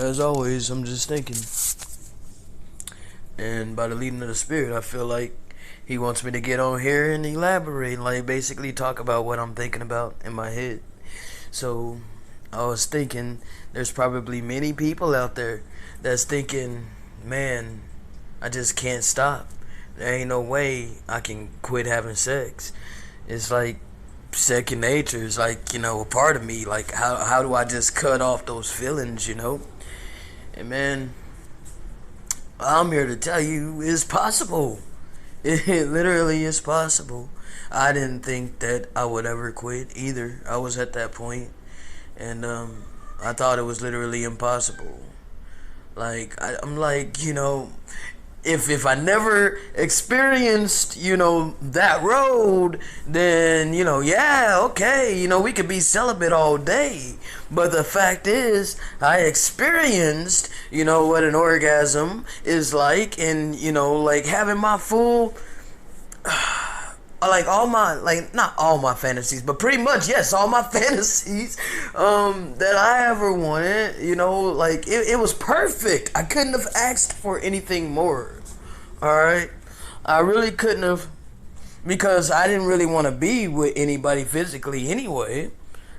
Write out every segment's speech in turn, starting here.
as always, I'm just thinking. And by the leading of the Spirit, I feel like He wants me to get on here and elaborate, like basically talk about what I'm thinking about in my head. So I was thinking there's probably many people out there that's thinking, man, I just can't stop. There ain't no way I can quit having sex. It's like second nature. It's like, a part of me. Like, how do I just cut off those feelings? And man, I'm here to tell you it's possible. It literally is possible. I didn't think that I would ever quit either. I was at that point, and I thought it was literally impossible. Like I'm like, if I never experienced, that road, then, yeah, okay, we could be celibate all day. But the fact is, I experienced, what an orgasm is like, and, like having my full, like all my, like not all my fantasies, but pretty much, yes, all my fantasies that I ever wanted, like it was perfect. I couldn't have asked for anything more. Alright, I really couldn't have, because I didn't really want to be with anybody physically anyway.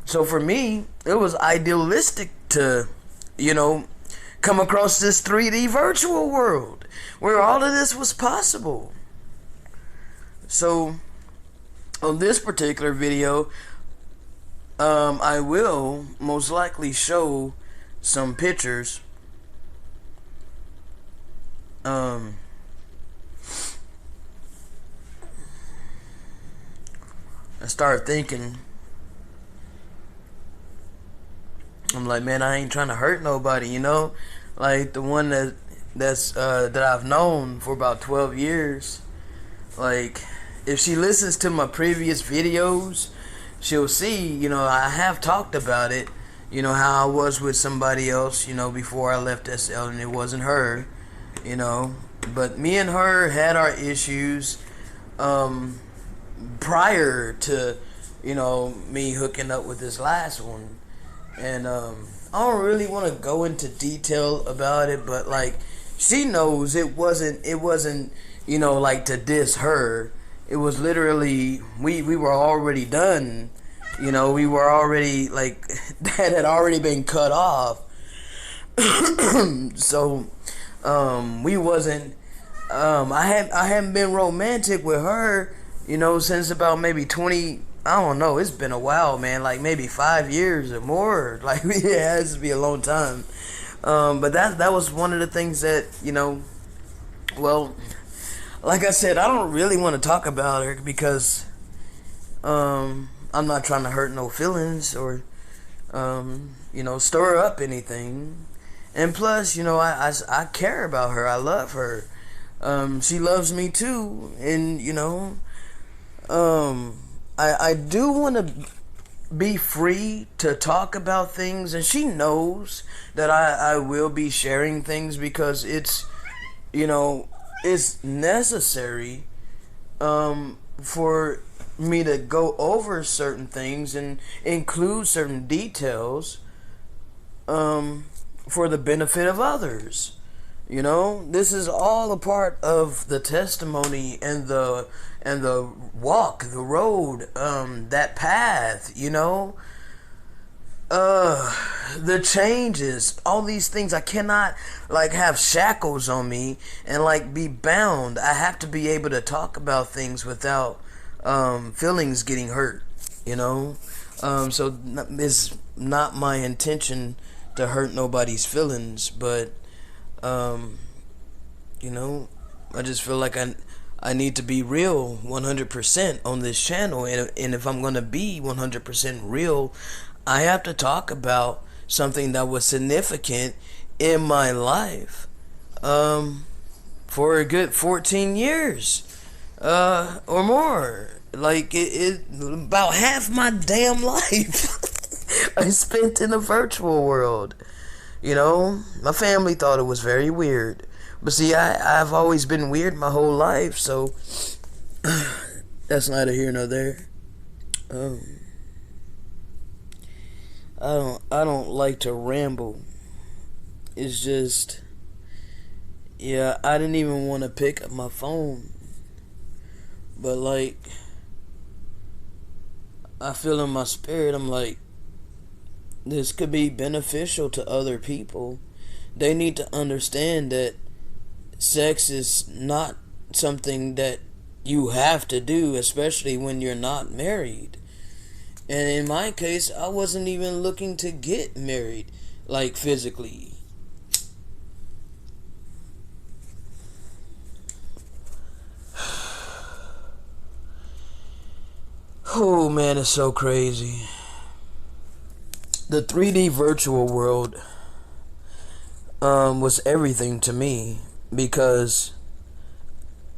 So for me, it was idealistic to, come across this 3D virtual world where all of this was possible. So on this particular video, I will most likely show some pictures. I started thinking, I'm like, man, I ain't trying to hurt nobody, like the one that I've known for about 12 years. Like, if she listens to my previous videos, she'll see, I have talked about it, how I was with somebody else, before I left SL, and it wasn't her, but me and her had our issues, prior to, me hooking up with this last one. And I don't really want to go into detail about it, but like, she knows it wasn't like to diss her. It was literally, we were already done. We were already, like, that had already been cut off. So we wasn't, I hadn't been romantic with her, since about maybe 20, I don't know, it's been a while, man, like maybe 5 years or more. Like, it has to be a long time. But that was one of the things that, well, like I said, I don't really want to talk about her because I'm not trying to hurt no feelings or stir up anything. And plus, I care about her. I love her. She loves me too, and I do want to be free to talk about things, and she knows that I will be sharing things because it's necessary for me to go over certain things and include certain details for the benefit of others. This is all a part of the testimony and the walk, the road, that path, the changes, all these things. I cannot like have shackles on me and like be bound. I have to be able to talk about things without feelings getting hurt, so it's not my intention to hurt nobody's feelings, but I just feel like I need to be real 100% on this channel, and if I'm going to be 100% real, I have to talk about something that was significant in my life for a good 14 years or more. Like, it about half my damn life I spent in the virtual world. My family thought it was very weird. But see, I've always been weird my whole life, so that's neither here nor there. I don't like to ramble. It's just, yeah, I didn't even want to pick up my phone. But like, I feel in my spirit, I'm like, this could be beneficial to other people. They need to understand that sex is not something that you have to do, especially when you're not married. And in my case, I wasn't even looking to get married, like physically. Oh man, it's so crazy. The 3D virtual world was everything to me because,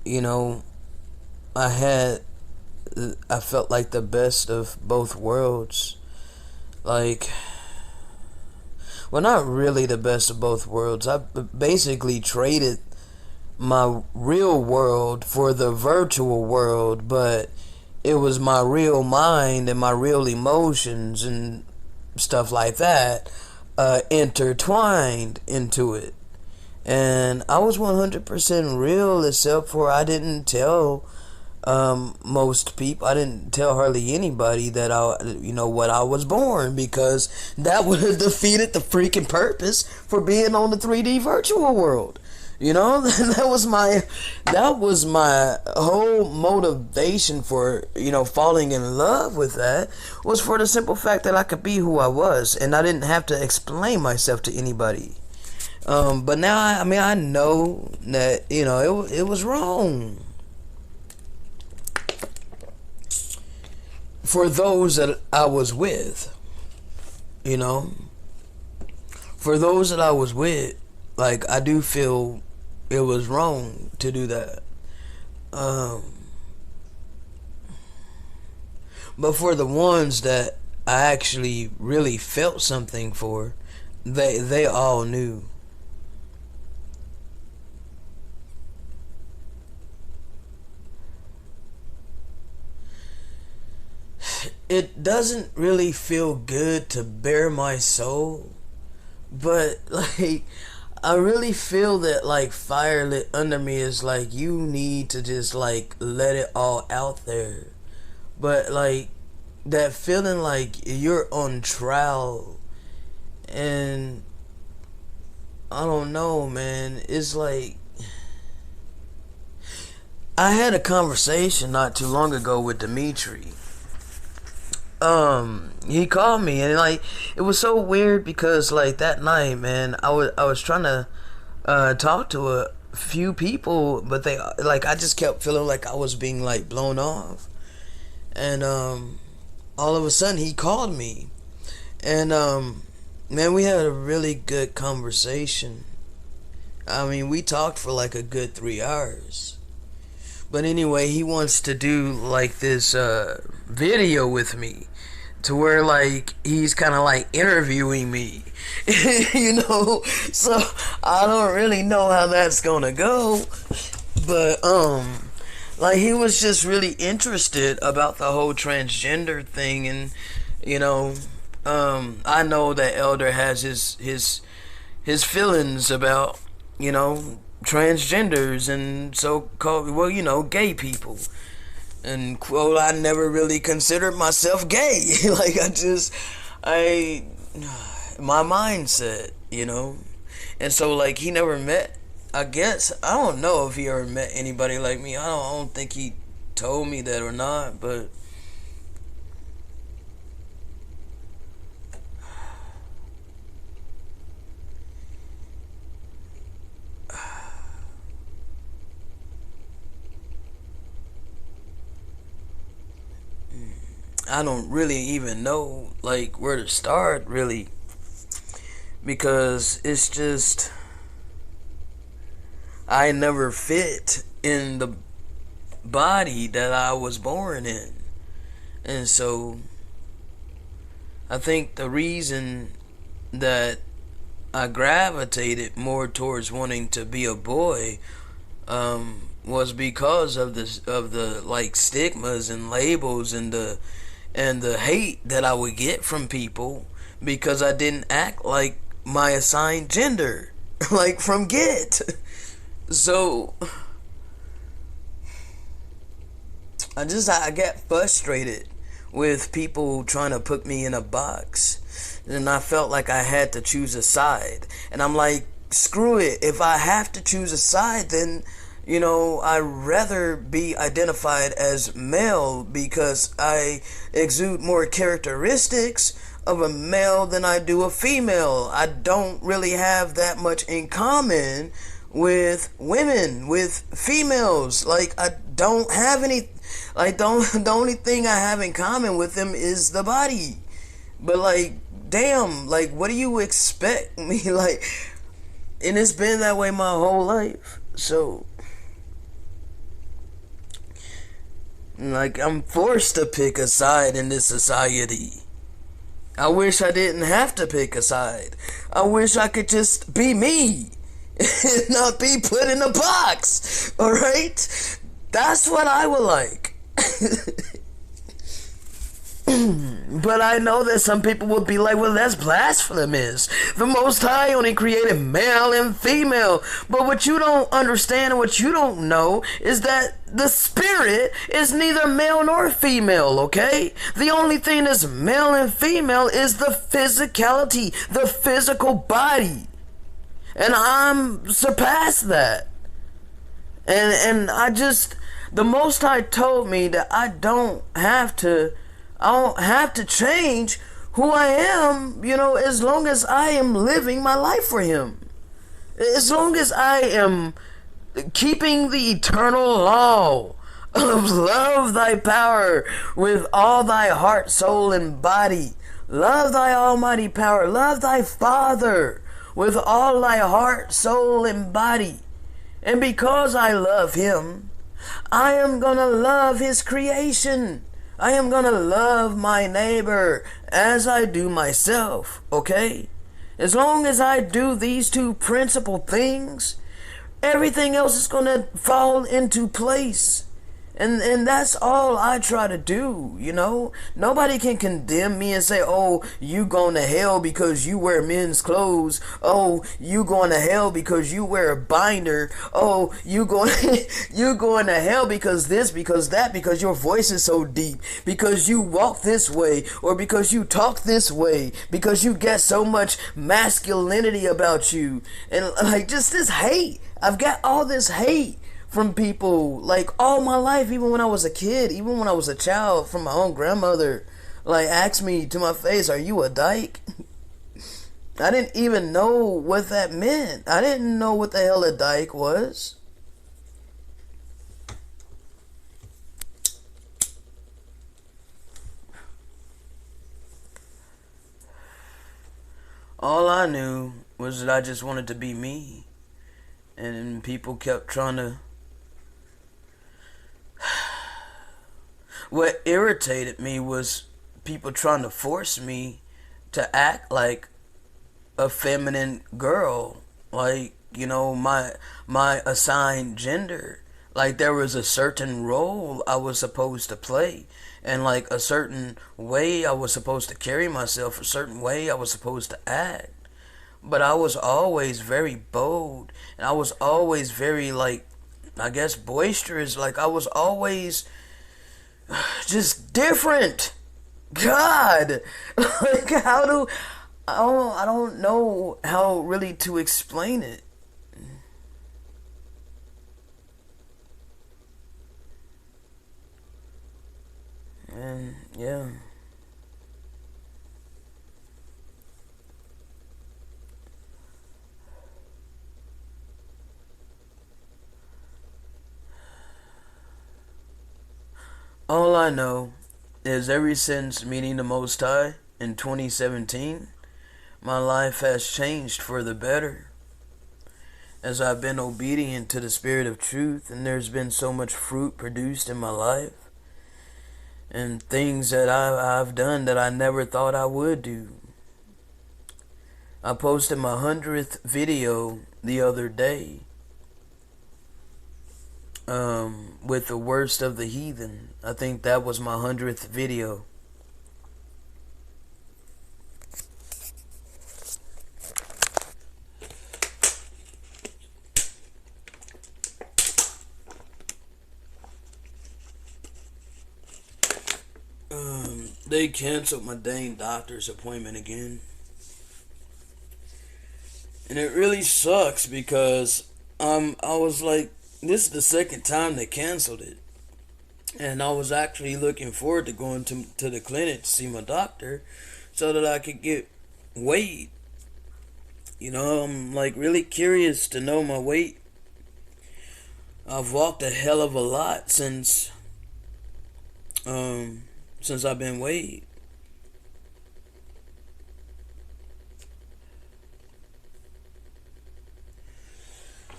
you know, I had I felt like the best of both worlds. Like, well, not really the best of both worlds. I basically traded my real world for the virtual world, but it was my real mind and my real emotions and stuff like that intertwined into it. And I was 100% real, except for I didn't tell most people, I didn't tell hardly anybody that what I was born, because that would have defeated the freaking purpose for being on the 3D virtual world. You know, that was my whole motivation for, falling in love with that, was for the simple fact that I could be who I was and I didn't have to explain myself to anybody. But now, I know that, it was wrong. For those that I was with, for those that I was with, like, I do feel it was wrong to do that. But for the ones that I actually really felt something for, they all knew. It doesn't really feel good to bare my soul, but like, I really feel that like fire lit under me is like, you need to just like let it all out there. But like, that feeling like you're on trial, and I don't know, man. It's like, I had a conversation not too long ago with Dimitri. He called me, and like, it was so weird because like that night, man, I was trying to talk to a few people, but they, like, I just kept feeling like I was being like blown off. And all of a sudden he called me, and man, we had a really good conversation. I mean, we talked for like a good 3 hours. But anyway, he wants to do like this video with me, to where like he's kind of like interviewing me. So I don't really know how that's gonna go, but like, he was just really interested about the whole transgender thing. And I know that Elder has his feelings about, transgenders and so-called, gay people. And, quote, I never really considered myself gay. Like, my mindset, And so, like, he never met, I guess, I don't know if he ever met anybody like me. I don't think he told me that or not, but I don't really even know like where to start, really, because it's just, I never fit in the body that I was born in. And so I think the reason that I gravitated more towards wanting to be a boy was because of the like stigmas and labels and the hate that I would get from people, because I didn't act like my assigned gender, like from Get. So I get frustrated with people trying to put me in a box, and I felt like I had to choose a side, and I'm like, screw it. If I have to choose a side, then I'd rather be identified as male because I exude more characteristics of a male than I do a female. I don't really have that much in common with women, with females. Like, I don't have any, like, the only thing I have in common with them is the body. But, like, damn, like, what do you expect me, like, and it's been that way my whole life. So, like, I'm forced to pick a side in this society. I wish I didn't have to pick a side. I wish I could just be me and not be put in a box. Alright? That's what I would like. But I know that some people would be like, well, that's blasphemous. The Most High only created male and female. But what you don't understand and what you don't know is that the spirit is neither male nor female, okay? The only thing that's male and female is the physicality, the physical body. And I'm surpassed that. And the Most High told me that I don't have to change who I am, as long as I am living my life for Him. As long as I am keeping the eternal law of love thy power with all thy heart, soul, and body. Love thy almighty power. Love thy Father with all thy heart, soul, and body. And because I love Him, I am gonna love His creation. I am gonna love my neighbor as I do myself, okay? As long as I do these two principal things, everything else is gonna fall into place. And that's all I try to do, Nobody can condemn me and say, oh, you going to hell because you wear men's clothes. Oh, you going to hell because you wear a binder. Oh, you going to hell because this, because that, because your voice is so deep, because you walk this way, or because you talk this way, because you get so much masculinity about you. And like, just this hate. I've got all this hate from people, like, all my life, even when I was a kid, even when I was a child, from my own grandmother, like, asked me to my face, are you a dyke? I didn't even know what that meant. I didn't know what the hell a dyke was. All I knew was that I just wanted to be me. And people kept trying to... What irritated me was people trying to force me to act like a feminine girl, like, my assigned gender. Like, there was a certain role I was supposed to play, and like a certain way I was supposed to carry myself, a certain way I was supposed to act. But I was always very bold, and I was always very, like, I guess boisterous. Like, I was always just different. God, like, I don't know how really to explain it. And yeah. All I know is ever since meeting the Most High in 2017, my life has changed for the better. As I've been obedient to the Spirit of truth, and there's been so much fruit produced in my life, and things that I've done that I never thought I would do. I posted my 100th video the other day, with the worst of the heathen. I think that was my 100th video. They canceled my dang doctor's appointment again. And it really sucks because I was like, this is the second time they canceled it. And I was actually looking forward to going to the clinic to see my doctor so that I could get weighed. You know, I'm like really curious to know my weight. I've walked a hell of a lot since I've been weighed.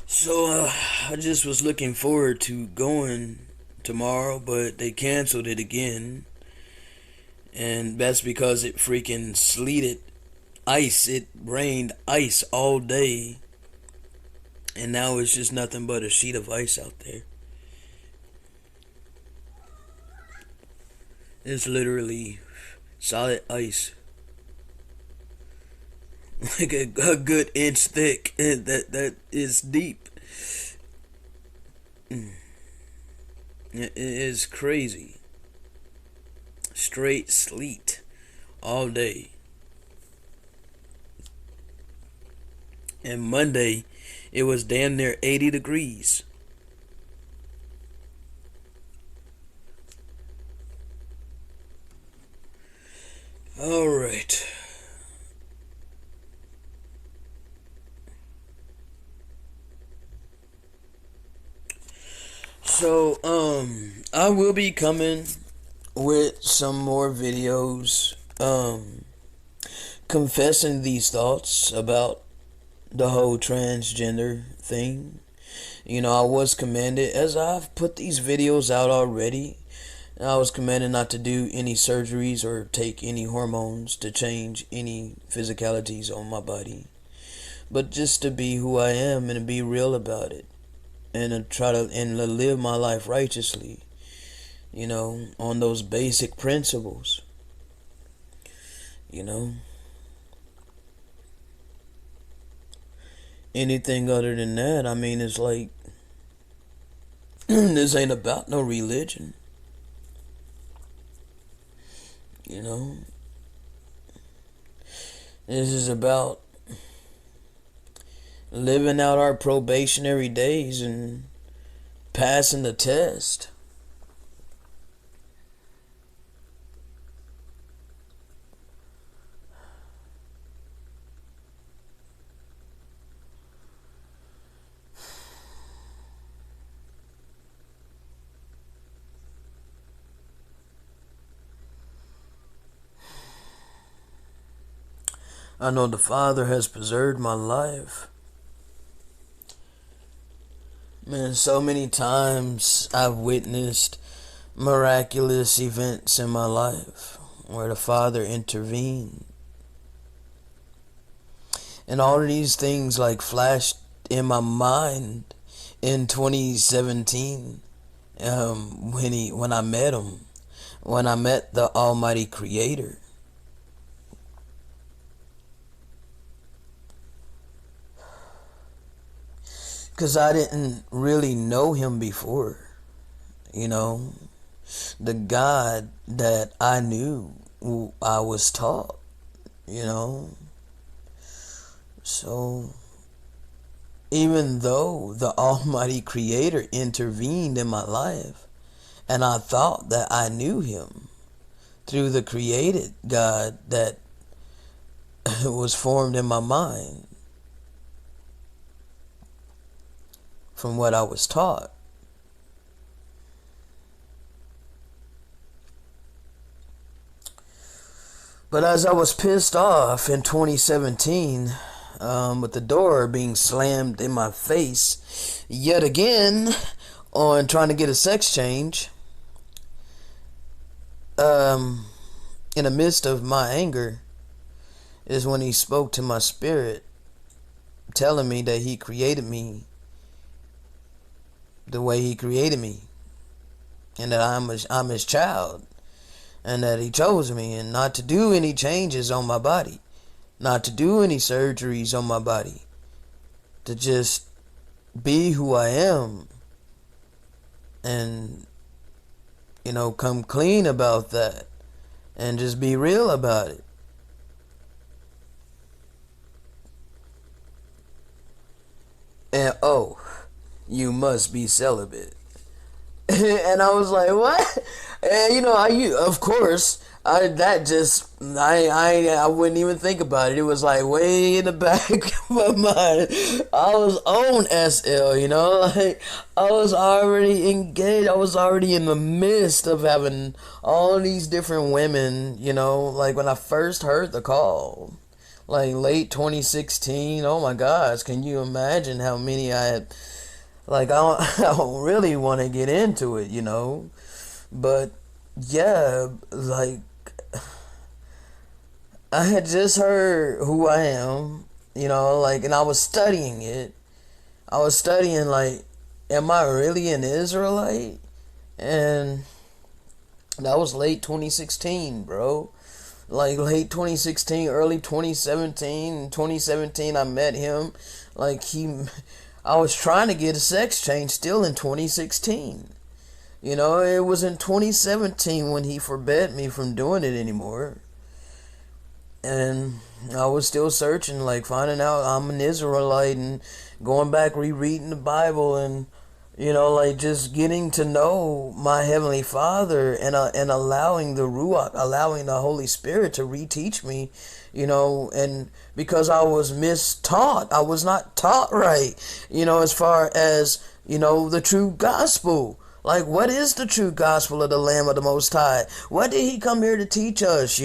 So I just was looking forward to going tomorrow, but they canceled it again. And that's because it freaking sleeted ice. It rained ice all day. And now it's just nothing but a sheet of ice out there. It's literally solid ice. Like a good inch thick. That is deep. It is crazy. Straight sleet all day. And Monday, it was damn near 80 degrees. All right. So, I will be coming with some more videos, confessing these thoughts about the whole transgender thing. You know, I was commanded, as I've put these videos out already, I was commanded not to do any surgeries or take any hormones to change any physicalities on my body, but just to be who I am and to be real about it, and to try to live my life righteously, you know, on those basic principles, you know. Anything other than that, I mean, it's like, this ain't about no religion, you know. This is about living out our probationary days and passing the test. I know the Father has preserved my life. Man, so many times I've witnessed miraculous events in my life where the Father intervened. And all of these things like flashed in my mind in 2017, when I met him, when I met the Almighty Creator. Because I didn't really know him before, you know. The God that I knew, I was taught, you know. So, even though the Almighty Creator intervened in my life, and I thought that I knew him through the created God that was formed in my mind, from what I was taught. But as I was pissed off in 2017, with the door being slammed in my face yet again on trying to get a sex change, in the midst of my anger is when he spoke to my spirit, telling me that he created me the way he created me, and that I'm his child, and that he chose me, and not to do any changes on my body, not to do any surgeries on my body, to just be who I am, and, you know, come clean about that, and just be real about it. And oh, you must be celibate. And I was like, what? And of course, I wouldn't even think about it. It was like way in the back of my mind. I was on SL, like I was already engaged. I was already in the midst of having all these different women, like when I first heard the call, like late 2016. Oh my gosh, can you imagine how many I had? Like I don't really want to get into it, but yeah, like I had just heard who I am, like, and I was studying it. I was studying, like, am I really an Israelite? And that was late 2016, bro. Like, late 2016, early 2017. In 2017, I met him. Like, I was trying to get a sex change still in 2016. It was in 2017 when he forbade me from doing it anymore. And I was still searching, like finding out I'm an Israelite and going back rereading the Bible and like just getting to know my Heavenly Father and allowing the Ruach, allowing the Holy Spirit to reteach me, and because I was mistaught, I was not taught right, as far as, the true gospel. Like, what is the true gospel of the Lamb of the Most High? What did he come here to teach us,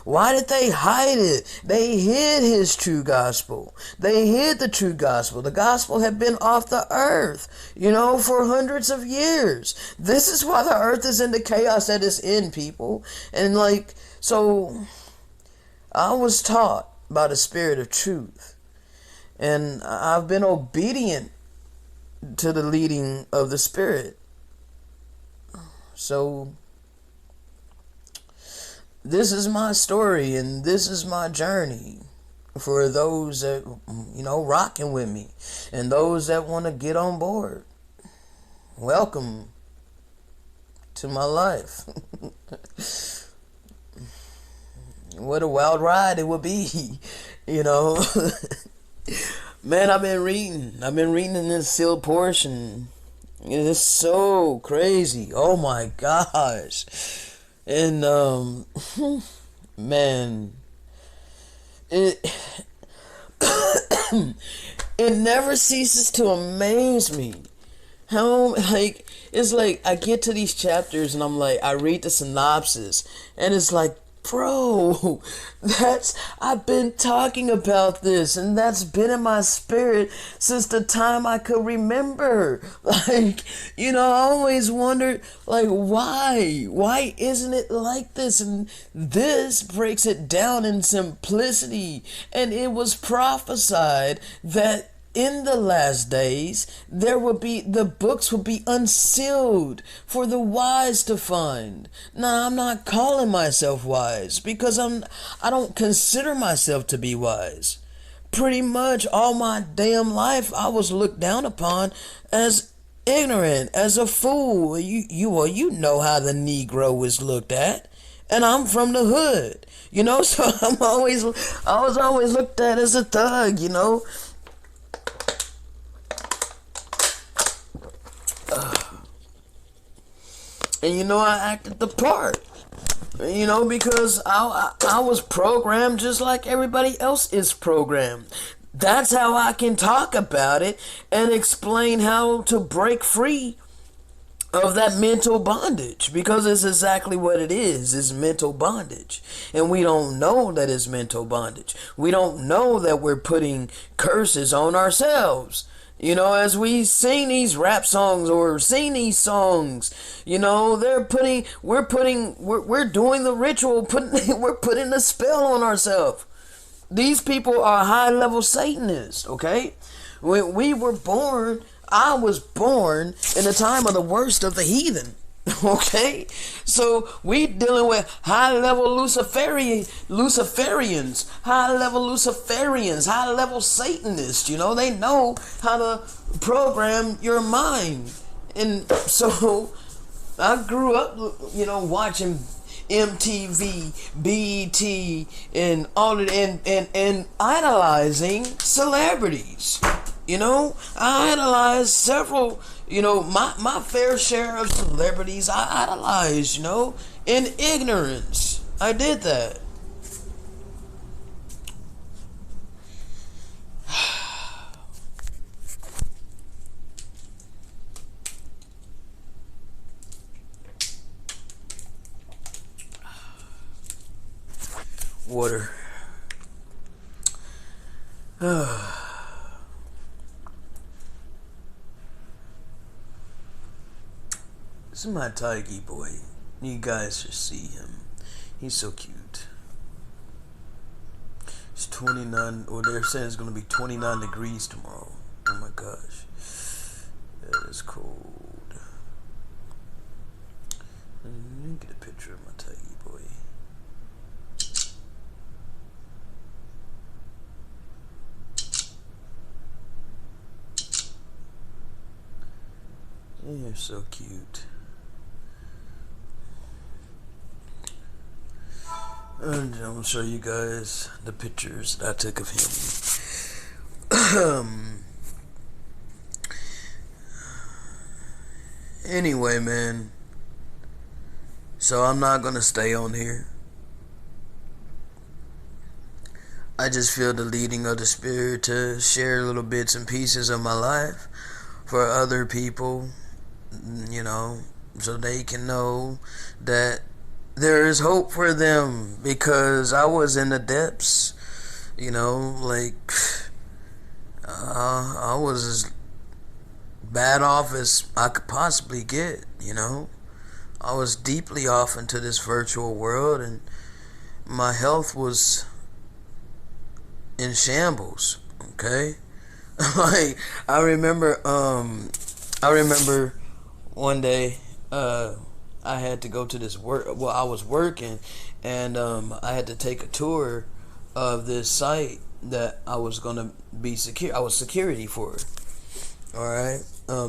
Why did they hide it? They hid his true gospel. They hid the true gospel. The gospel had been off the earth, for hundreds of years. This is why the earth is in the chaos that it's in, people. And, so I was taught by the Spirit of truth. And I've been obedient to the leading of the Spirit. So, this is my story and this is my journey for those that, rocking with me and those that want to get on board. Welcome to my life. What a wild ride it would be, Man, I've been reading in this sealed portion. It's so crazy. Oh my gosh. And man, it it never ceases to amaze me how, it's like I get to these chapters and I'm like, I read the synopsis and it's like, bro, I've been talking about this and that's been in my spirit since the time I could remember. I always wondered, why isn't it like this? And this breaks it down in simplicity. And it was prophesied that in the last days, the books would be unsealed for the wise to find. Now, I'm not calling myself wise because I don't consider myself to be wise. Pretty much all my damn life, I was looked down upon as ignorant, as a fool. You know how the Negro was looked at, and I'm from the hood, So I was always looked at as a thug, And I acted the part. Because I was programmed just like everybody else is programmed. That's how I can talk about it and explain how to break free of that mental bondage, because it's exactly what it is mental bondage. And we don't know that it's mental bondage. We don't know that we're putting curses on ourselves. As we sing these rap songs or sing these songs, we're doing the ritual, we're putting a spell on ourselves. These people are high-level Satanists, okay? When we were born, I was born in the time of the worst of the heathen. Okay, so we dealing with high-level Luciferians, high-level Satanists. They know how to program your mind, and so I grew up, watching MTV, BET, and all of and idolizing celebrities. You know, I idolize several, you know, my fair share of celebrities I idolize, you know, in ignorance. I did that. Water. This is my Tiggy boy. You guys should see him. He's so cute. It's 29, or they're saying it's going to be 29 degrees tomorrow. Oh my gosh. That is cold. Let me get a picture of my Tiggy boy. You're so cute. And I'm gonna show you guys the pictures that I took of him. Anyway, man. So I'm not gonna stay on here. I just feel the leading of the Spirit to share little bits and pieces of my life for other people, you know, so they can know that there is hope for them, because I was in the depths, you know, like, I was as bad off as I could possibly get, you know. I was deeply off into this virtual world, and my health was in shambles, okay? Like, I remember one day, I had to go to this work. Well, I was working, and I had to take a tour of this site that I was gonna be I was security for. All right.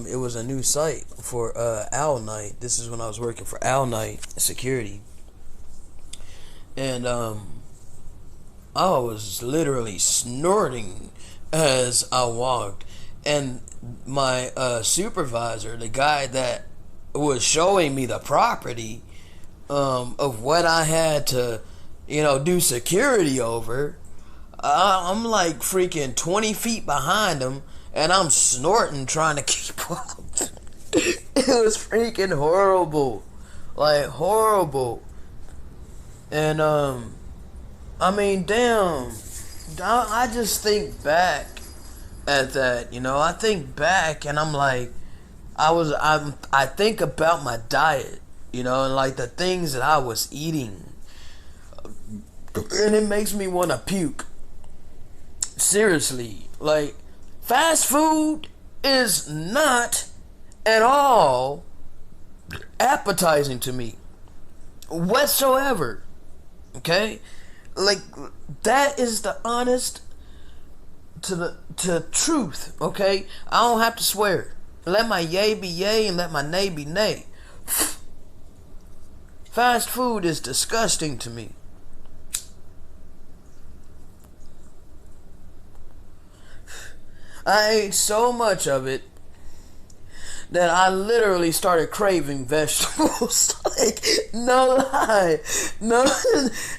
It was a new site for Owl Night. This is when I was working for Owl Night Security, and I was literally snorting as I walked, and my supervisor, the guy that was showing me the property of what I had to, you know, do security over, I'm like freaking 20 feet behind him, and I'm snorting trying to keep up. It was freaking horrible, like horrible. And I mean, damn, I just think back at that, you know. I think back and I'm like, I think about my diet, you know, and like the things that I was eating, and it makes me want to puke. Seriously, like, fast food is not at all appetizing to me whatsoever. Okay, like, that is the honest to truth. Okay, I don't have to swear. Let my yay be yay and let my nay be nay. Fast food is disgusting to me. I ate so much of it that I literally started craving vegetables. Like, no lie. No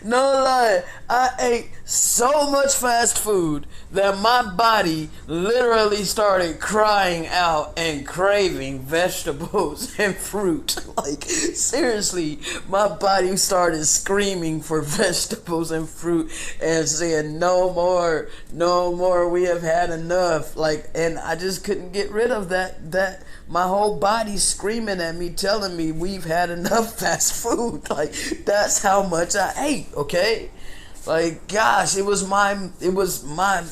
lie. I ate so much fast food that my body literally started crying out and craving vegetables and fruit. Like, seriously, my body started screaming for vegetables and fruit and saying, no more, we have had enough. Like, and I just couldn't get rid of that my whole body's screaming at me, telling me we've had enough fast food. Like, that's how much I ate, okay? Like, gosh, it was my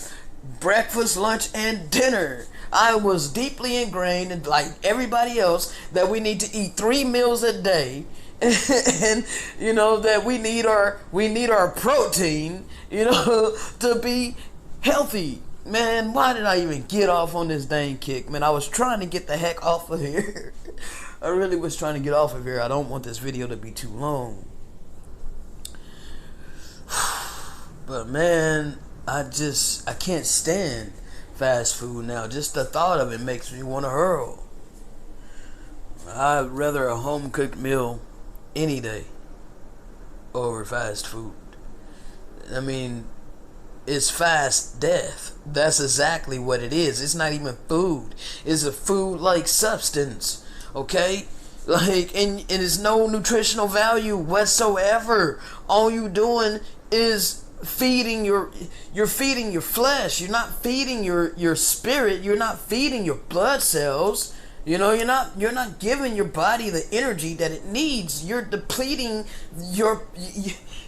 breakfast, lunch, and dinner. I was deeply ingrained, in, like everybody else, that we need to eat 3 meals a day, and you know that we need our protein, you know, to be healthy. Man, why did I even get off on this dang kick? Man, I was trying to get the heck off of here. I really was trying to get off of here. I don't want this video to be too long. But man, I can't stand fast food now. Just the thought of it makes me want to hurl. I'd rather a home cooked meal any day over fast food. I mean, it's fast death. That's exactly what it is. It's not even food. It's a food like substance. Okay? Like, and it's no nutritional value whatsoever. All you doing is feeding you're feeding your flesh. You're not feeding your spirit. You're not feeding your blood cells. You know, you're not giving your body the energy that it needs. You're depleting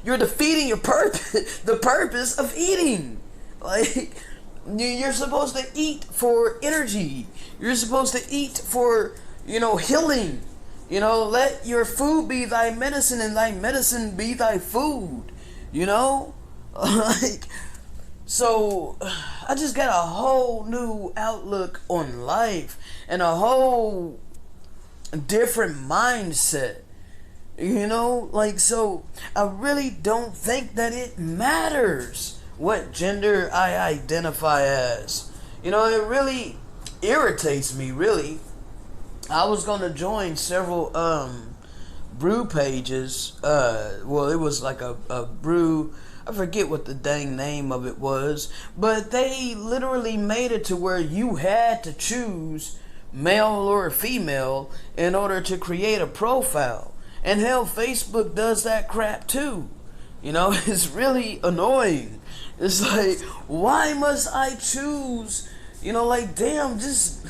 you're defeating your purpose, the purpose of eating. Like, you're supposed to eat for energy. You're supposed to eat for, healing. Let your food be thy medicine and thy medicine be thy food. Like, so I just got a whole new outlook on life and a whole different mindset. So I really don't think that it matters what gender I identify as. It really irritates me, really. I was gonna join several brew pages. It was like a brew. I forget what the dang name of it was, but they literally made it to where you had to choose male or female in order to create a profile. And hell, Facebook does that crap too. It's really annoying. It's like, why must I choose? Damn, just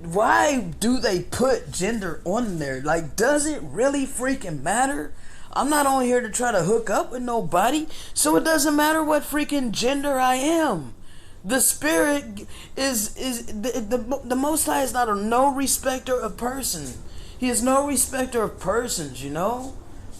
why do they put gender on there? Like, does it really freaking matter? I'm not on here to try to hook up with nobody, so it doesn't matter what freaking gender I am. The spirit is the Most High is not no respecter of person. He is no respecter of persons.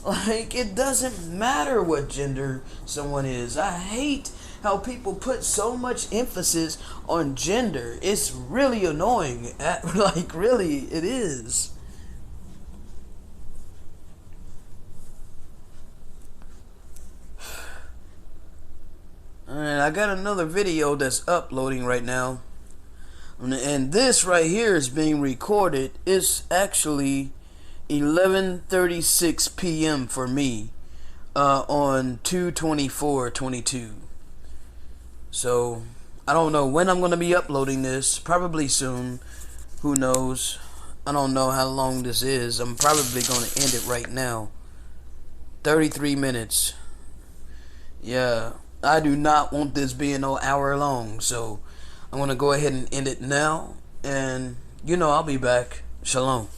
Like, it doesn't matter what gender someone is. I hate how people put so much emphasis on gender. It's really annoying. Like, really, it is. Alright, I got another video that's uploading right now. And this right here is being recorded. It's actually 11:36 p.m. for me on 2/24/22. So I don't know when I'm going to be uploading this. Probably soon. Who knows? I don't know how long this is. I'm probably going to end it right now. 33 minutes. Yeah, I do not want this being no hour long. So I'm going to go ahead and end it now. And, I'll be back. Shalom.